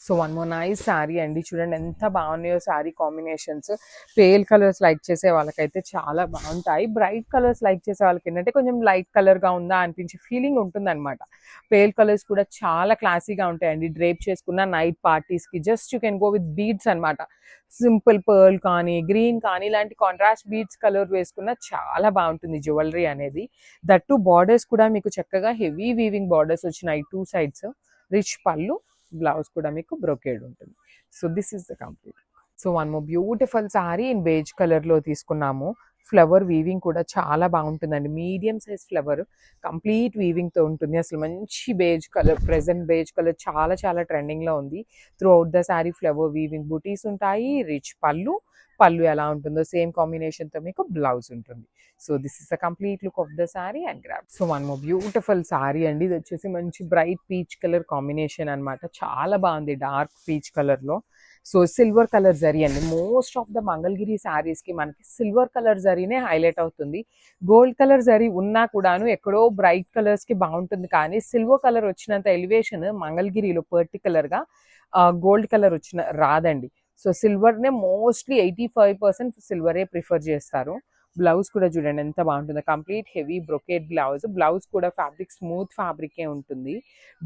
So one more nice sari అండి. చూడండి ఎంత బాగున్నాయో sari combinations. Pale colours like చేసే వాళ్ళకైతే చాలా బాగుంటాయి. బ్రైట్ కలర్స్ లైక్ చేసే వాళ్ళకి ఏంటంటే కొంచెం లైట్ కలర్గా ఉందా అనిపించే ఫీలింగ్ ఉంటుందన్నమాట. పేల్ కలర్స్ కూడా చాలా క్లాసీగా ఉంటాయండి. డ్రేప్ చేసుకున్న నైట్ పార్టీస్కి just you can go with beads అనమాట. సింపుల్ పర్ల్ కానీ గ్రీన్ కానీ ఇలాంటి కాంట్రాస్ట్ బీడ్స్ కలర్ వేసుకున్న చాలా బాగుంటుంది జ్యువెలరీ అనేది. దట్టు బార్డర్స్ కూడా మీకు చక్కగా హెవీ వీవింగ్ బార్డర్స్ వచ్చినాయి టూ సైడ్స్. రిచ్ పళ్ళు, బ్లౌజ్ కూడా మీకు బ్రోకేడ్ ఉంటుంది. So this is the complete. So one more beautiful sari in beige colour లో తీసుకున్నాము. ఫ్లవర్ వీవింగ్ కూడా చాలా బాగుంటుందండి. Medium size flower complete weaving తో ఉంటుంది. అసలు మంచి beige colour, present beige colour చాలా చాలా ట్రెండింగ్ లో ఉంది. Throughout the sari flower weaving బూటీస్ ఉంటాయి. రిచ్ పళ్ళు, పళ్ళు ఎలా ఉంటుందో సేమ్ కాంబినేషన్ తో మీకు బ్లౌజ్ ఉంటుంది. So this is the complete look of the sorry and grab. So one more beautiful sorry అండి. ఇది వచ్చేసి మంచి బ్రైట్ పీచ్ కలర్ కాంబినేషన్ అనమాట. చాలా బాగుంది డార్క్ పీచ్ కలర్ లో. సో సిల్వర్ కలర్ జరీ అండి. Most of the Mangalagiri saris కి మనకి సిల్వర్ కలర్ జరీనే హైలైట్ అవుతుంది. గోల్డ్ కలర్ జరీ ఉన్నా కూడాను ఎక్కడో బ్రైట్ కలర్స్ కి బాగుంటుంది, కానీ సిల్వర్ కలర్ వచ్చినంత ఎలివేషన్ మంగళగిరిలో పర్టికులర్ గా గోల్డ్ కలర్ వచ్చిన రాదండి. సో సిల్వర్ నే మోస్ట్లీ 85% సిల్వరే ప్రిఫర్ చేస్తారు. బ్లౌజ్ కూడా చూడండి ఎంత బాగుంటుందో. Complete heavy brocade blouse. Blouse కూడా ఫ్యాబ్రిక్ స్మూత్ ఫ్యాబ్రికే ఉంటుంది.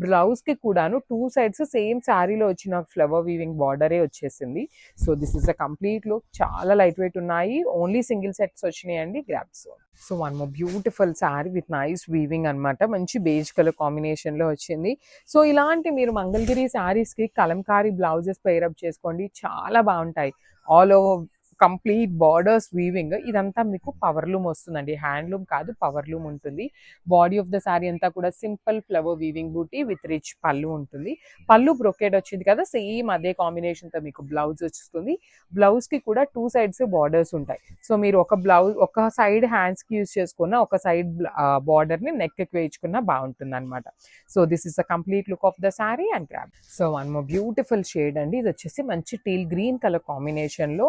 బ్లౌజ్ కి కూడాను టూ సైడ్స్ సేమ్ శారీలో వచ్చిన ఫ్లవర్ వీవింగ్ బార్డరే వచ్చేసింది. So this is a complete look. చాలా లైట్ వెయిట్ ఉన్నాయి. ఓన్లీ సింగిల్ సెట్స్ వచ్చినాయండి. Grasp. So one more beautiful sari with nice weaving అనమాట. మంచి బేజ్ కలర్ కాంబినేషన్ లో వచ్చింది. సో ఇలాంటి మీరు మంగళగిరి శారీస్ కి కలంకారీ బ్లౌజెస్ పేరప్ చేసుకోండి, చాలా బాగుంటాయి. All over complete borders weaving. ఇదంతా మీకు పవర్ లూమ్ వస్తుందండి. హ్యాండ్లూమ్ కాదు, పవర్ లూమ్ ఉంటుంది. బాడీ ఆఫ్ ద శారీ అంతా కూడా సింపుల్ ఫ్లవర్ వీవింగ్ బూటీ విత్ రిచ్ పళ్ళు ఉంటుంది. పళ్ళు బ్రొకేడ్ వచ్చింది కదా, సేమ్ అదే కాంబినేషన్ తో మీకు బ్లౌజ్ వస్తుంది. బ్లౌజ్ కి కూడా టూ సైడ్స్ బార్డర్స్ ఉంటాయి. సో మీరు ఒక సైడ్ హ్యాండ్స్ కి యూజ్ చేసుకున్న, ఒక సైడ్ బార్డర్ ని నెక్ కి వేయించుకున్న బాగుంటుంది అనమాట. So this is the complete look of the sari and grab. So one more beautiful shade అండి. ఇది వచ్చేసి మంచి టీల్ గ్రీన్ కలర్ కాంబినేషన్ లో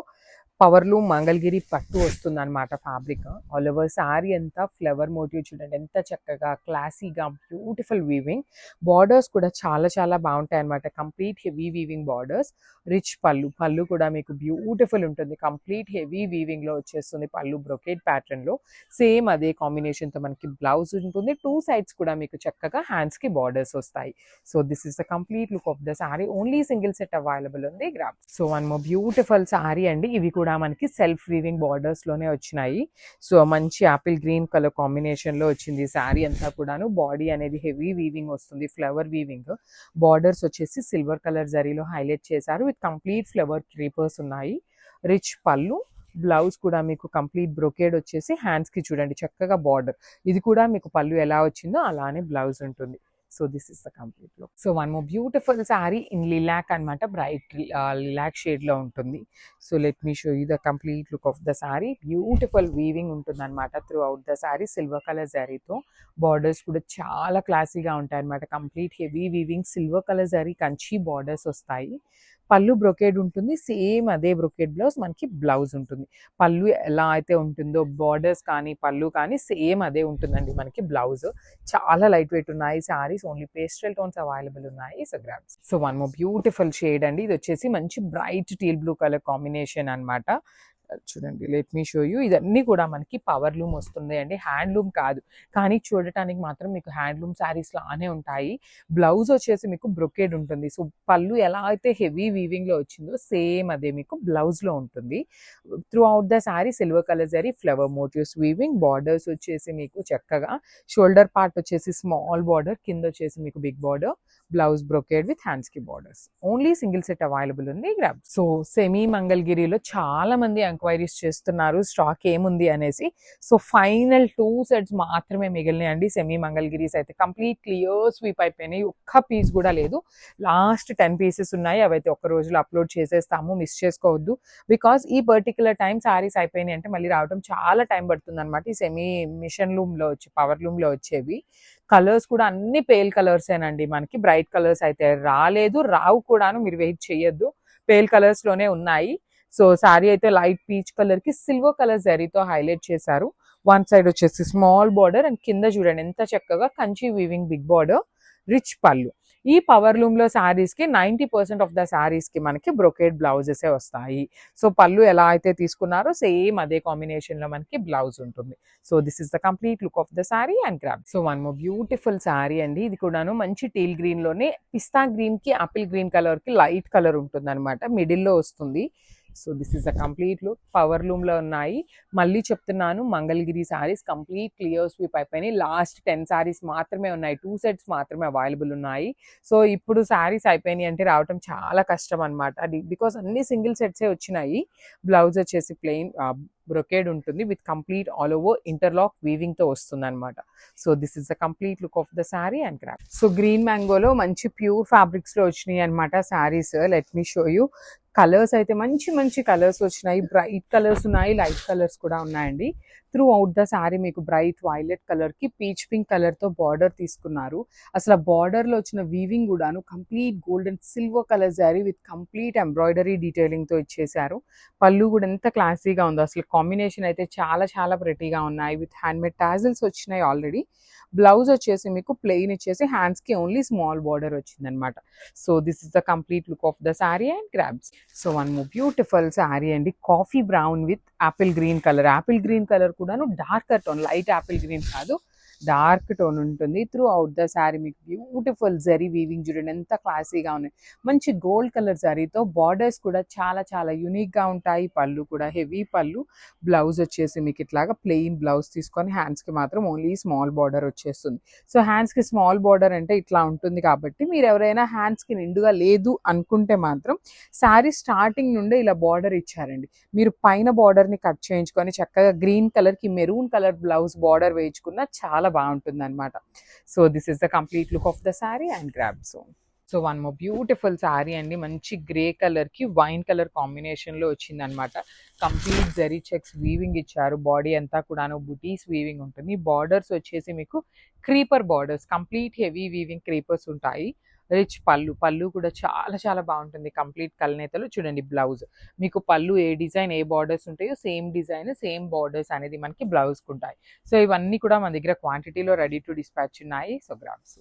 పవర్లూమ్ మంగళగిరి పట్టు వస్తుంది అనమాట ఫ్యాబ్రిక్. ఆల్ ఓవర్ శారీ అంతా ఫ్లవర్ మోటివ్ చూడండి ఎంత చక్కగా క్లాసీగా బ్యూటిఫుల్ వీవింగ్. బార్డర్స్ కూడా చాలా చాలా బాగుంటాయి అనమాట. Complete heavy weaving borders. Rich పళ్ళు, పళ్ళు కూడా మీకు బ్యూటిఫుల్ ఉంటుంది. కంప్లీట్ హెవీ వీవింగ్ లో వచ్చేస్తుంది పళ్ళు బ్రొకేడ్ ప్యాటర్న్ లో. సేమ్ అదే కాంబినేషన్ తో మనకి బ్లౌజ్ ఉంటుంది. టూ సైడ్స్ కూడా మీకు చక్కగా హ్యాండ్స్ కి బార్డర్స్ వస్తాయి. So this is the complete look of the sari. Only single set available ఉంది. Grab. So one more beautiful sari అండి. ఇవి కూడా మనకి సెల్ఫ్ వీవింగ్ బార్డర్స్ లోనే వచ్చినాయి. సో మంచి ఆపిల్ గ్రీన్ కలర్ కాంబినేషన్ లో వచ్చింది శారీ అంతా కూడాను. బాడీ అనేది హెవీ వీవింగ్ వస్తుంది, ఫ్లవర్ వీవింగ్. బార్డర్స్ వచ్చేసి సిల్వర్ కలర్ జరీలో హైలైట్ చేశారు. విత్ కంప్లీట్ ఫ్లవర్ క్రీపర్స్ ఉన్నాయి. రిచ్ పళ్ళు, బ్లౌజ్ కూడా మీకు కంప్లీట్ బ్రొకేడ్ వచ్చేసి హ్యాండ్స్ కి చూడండి చక్కగా బార్డర్. ఇది కూడా మీకు పళ్ళు ఎలా వచ్చిందో అలానే బ్లౌజ్ ఉంటుంది. So this is the complete look. So one more beautiful sari in lilac అనమాట. బ్రైట్ లిలాక్ షేడ్ లో ఉంటుంది. So let me show you the complete look of the sari. Beautiful weaving ఉంటుంది అనమాట throughout the sari. Silver colour శారీతో borders కూడా చాలా క్లాసీగా ఉంటాయి అనమాట. Complete heavy weaving, silver colour sari, Kanchi borders వస్తాయి. పళ్ళు బ్రొకేడ్ ఉంటుంది. సేమ్ అదే బ్రొకేడ్ బ్లౌజ్ మనకి బ్లౌజ్ ఉంటుంది. పళ్ళు ఎలా అయితే ఉంటుందో బార్డర్స్ కానీ పళ్ళు కానీ సేమ్ అదే ఉంటుందండి మనకి బ్లౌజ్. చాలా లైట్ వెయిట్ ఉన్నాయి saris. Only pastel tones available ఉన్నాయి. So grabs. So one more beautiful shade అండి. ఇది వచ్చేసి మంచి bright teal blue colour combination అనమాట. చూడండి లెట్ మీ షో యూ. ఇదన్నీ కూడా మనకి పవర్ లూమ్ వస్తుంది అండి, హ్యాండ్లూమ్ కాదు. కానీ చూడటానికి మాత్రం మీకు హ్యాండ్లూమ్ శారీస్ లానే ఉంటాయి. బ్లౌజ్ వచ్చేసి మీకు బ్రొకేడ్ ఉంటుంది. సో పళ్ళు ఎలా అయితే హెవీ వీవింగ్ లో వచ్చిందో సేమ్ అదే మీకు బ్లౌజ్ లో ఉంటుంది. Throughout the sari silver colour zari, flower motifs weaving. Borders వచ్చేసి మీకు చక్కగా షోల్డర్ పార్ట్ వచ్చేసి స్మాల్ బార్డర్, కింద వచ్చేసి మీకు big border. Blouse brocade with hands కి borders. Only single set available ఉంది. గ్రాబ్. సో సెమీ మంగళగిరిలో చాలా మంది ఎంక్వైరీస్ చేస్తున్నారు స్టాక్ ఏముంది అనేసి. సో ఫైనల్ 2 సెట్స్ మాత్రమే మిగిలినాయండి. సెమీ మంగళగిరీస్ అయితే కంప్లీట్ క్లియర్ స్వీప్ అయిపోయినాయి. ఒక్క పీస్ కూడా లేదు. లాస్ట్ 10 పీసెస్ ఉన్నాయి. అవైతే ఒక్క రోజులో అప్లోడ్ చేసేస్తాము, మిస్ చేసుకోవద్దు. బికాస్ ఈ పర్టికులర్ టైం శారీస్ అయిపోయినాయి అంటే మళ్ళీ రావడం చాలా టైం పడుతుంది అనమాట. ఈ సెమీ మిషన్ లూమ్ లో వచ్చి పవర్ లూమ్ లో వచ్చేవి. కలర్స్ కూడా అన్ని పేల్ కలర్సేనండి. మనకి బ్రైట్ కలర్స్ అయితే రాలేదు, రావు కూడాను. మీరు వెయిట్ చేయొద్దు, పేల్ కలర్స్ లోనే ఉన్నాయి. సో శారీ అయితే లైట్ పీచ్ కలర్ కి సిల్వర్ కలర్ జరీతో హైలైట్ చేశారు. వన్ సైడ్ వచ్చేసి స్మాల్ బార్డర్ అండ్ కింద చూడండి ఎంత చక్కగా Kanchi weaving big border, rich పళ్ళు. ఈ పవర్ లూమ్ లో శారీస్ కి 90% ఆఫ్ ద శారీస్ కి మనకి బ్రొకేడ్ బ్లౌజెస్ వస్తాయి. సో పళ్ళు ఎలా అయితే తీసుకున్నారో సేమ్ అదే కాంబినేషన్ లో మనకి బ్లౌజ్ ఉంటుంది. So this is the complete look of the sari and grab. So one more beautiful sari అండి. ఇది కూడాను మంచి టీల్ గ్రీన్ లోనే పిస్తా గ్రీన్ కి ఆపిల్ గ్రీన్ కలర్ కి లైట్ కలర్ ఉంటుంది అనమాట, మిడిల్ లో వస్తుంది. So this is the complete look. Power loom లో ఉన్నాయి. మళ్ళీ చెప్తున్నాను, Mangalagiri saris complete clear sweep అయిపోయినాయి. లాస్ట్ 10 సారీస్ మాత్రమే ఉన్నాయి, 2 సెట్స్ మాత్రమే అవైలబుల్ ఉన్నాయి. సో ఇప్పుడు సారీస్ అయిపోయినాయి అంటే రావటం చాలా కష్టం అనమాట. అది బికాస్ అన్ని సింగిల్ సెట్సే వచ్చినాయి. బ్లౌజ్ వచ్చేసి ప్లెయిన్ బ్రొకేడ్ ఉంటుంది with complete all over interlock weaving తో వస్తుంది అనమాట. So this is the complete look of the sari and craft. So green మ్యాంగోలో మంచి ప్యూర్ ఫ్యాబ్రిక్స్ లో వచ్చినాయి అనమాట saris. Let me show you. Colours అయితే మంచి మంచి కలర్స్ వచ్చినాయి. బ్రైట్ కలర్స్ ఉన్నాయి, లైట్ కలర్స్ కూడా ఉన్నాయండి. త్రూ అవుట్ ద శారీ మీకు బ్రైట్ వైలెట్ కలర్ కి పీచ్ పింక్ కలర్ తో బార్డర్ తీసుకున్నారు. అసలు ఆ బార్డర్ లో వచ్చిన వీవింగ్ కూడాను complete gold and silver colour sari with complete embroidery detailing తో ఇచ్చేసారు. పళ్ళు కూడా ఎంత క్లాసీగా ఉందో, అసలు కాంబినేషన్ అయితే చాలా చాలా ప్రెటీగా ఉన్నాయి. విత్ హ్యాండ్మేడ్ టాజిల్స్ వచ్చినాయి ఆల్రెడీ. బ్లౌజ్ వచ్చేసి మీకు ప్లెయిన్ ఇచ్చేసి హ్యాండ్స్ కి ఓన్లీ స్మాల్ బార్డర్ వచ్చింది అనమాట. So this is the complete look of the sari and grabs. So one more beautiful sari అండి, coffee brown with apple green colour. Apple green colour కూడాను darker tone, light apple green కాదు, dark tone ఉంటుంది. Throughout the sari మీకు beautiful zari weaving చూడండి ఎంత క్లాసీగా ఉన్నాయి. మంచి గోల్డ్ కలర్ జరీతో బార్డర్స్ కూడా చాలా చాలా యూనిక్ గా ఉంటాయి. పళ్ళు కూడా హెవీ పళ్ళు. బ్లౌజ్ వచ్చేసి మీకు ఇట్లాగా ప్లెయిన్ బ్లౌజ్ తీసుకొని హ్యాండ్స్ కి మాత్రం ఓన్లీ స్మాల్ బార్డర్ వచ్చేస్తుంది. సో హ్యాండ్స్ కి స్మాల్ బార్డర్ అంటే ఇట్లా ఉంటుంది కాబట్టి మీరు ఎవరైనా హ్యాండ్స్ కి నిండుగా లేదు అనుకుంటే మాత్రం శారీ స్టార్టింగ్ నుండే ఇలా బార్డర్ ఇచ్చారండి. మీరు పైన బార్డర్ ని కట్ చేయించుకొని చక్కగా గ్రీన్ కలర్ కి మెరూన్ కలర్ బ్లౌజ్ బార్డర్ వేయించుకున్న చాలా బాగుంటుంది అనమాట. So this is the complete look of the sari and grab. So one more beautiful sari అండి, మంచి గ్రే కలర్ కి వైన్ కలర్ కాంబినేషన్ లో వచ్చింది అనమాట. కంప్లీట్ జరీ చెక్స్ వీవింగ్ ఇచ్చారు. బాడీ అంతా కూడాను బుటీస్ వీవింగ్ ఉంటుంది. బార్డర్స్ వచ్చేసి మీకు creeper borders, complete heavy weaving creepers ఉంటాయి. రిచ్ పళ్ళు, పళ్ళు కూడా చాలా చాలా బాగుంటుంది. కంప్లీట్ కల్నేతలు చూడండి. బ్లౌజ్ మీకు పళ్ళు ఏ డిజైన్ ఏ బార్డర్స్ ఉంటాయో సేమ్ డిజైన్ సేమ్ బార్డర్స్ అనేది మనకి బ్లౌజ్కి ఉంటాయి. సో ఇవన్నీ కూడా మన దగ్గర క్వాంటిటీలో రెడీ టు డిస్పాచ్ ఉన్నాయి. So grabs.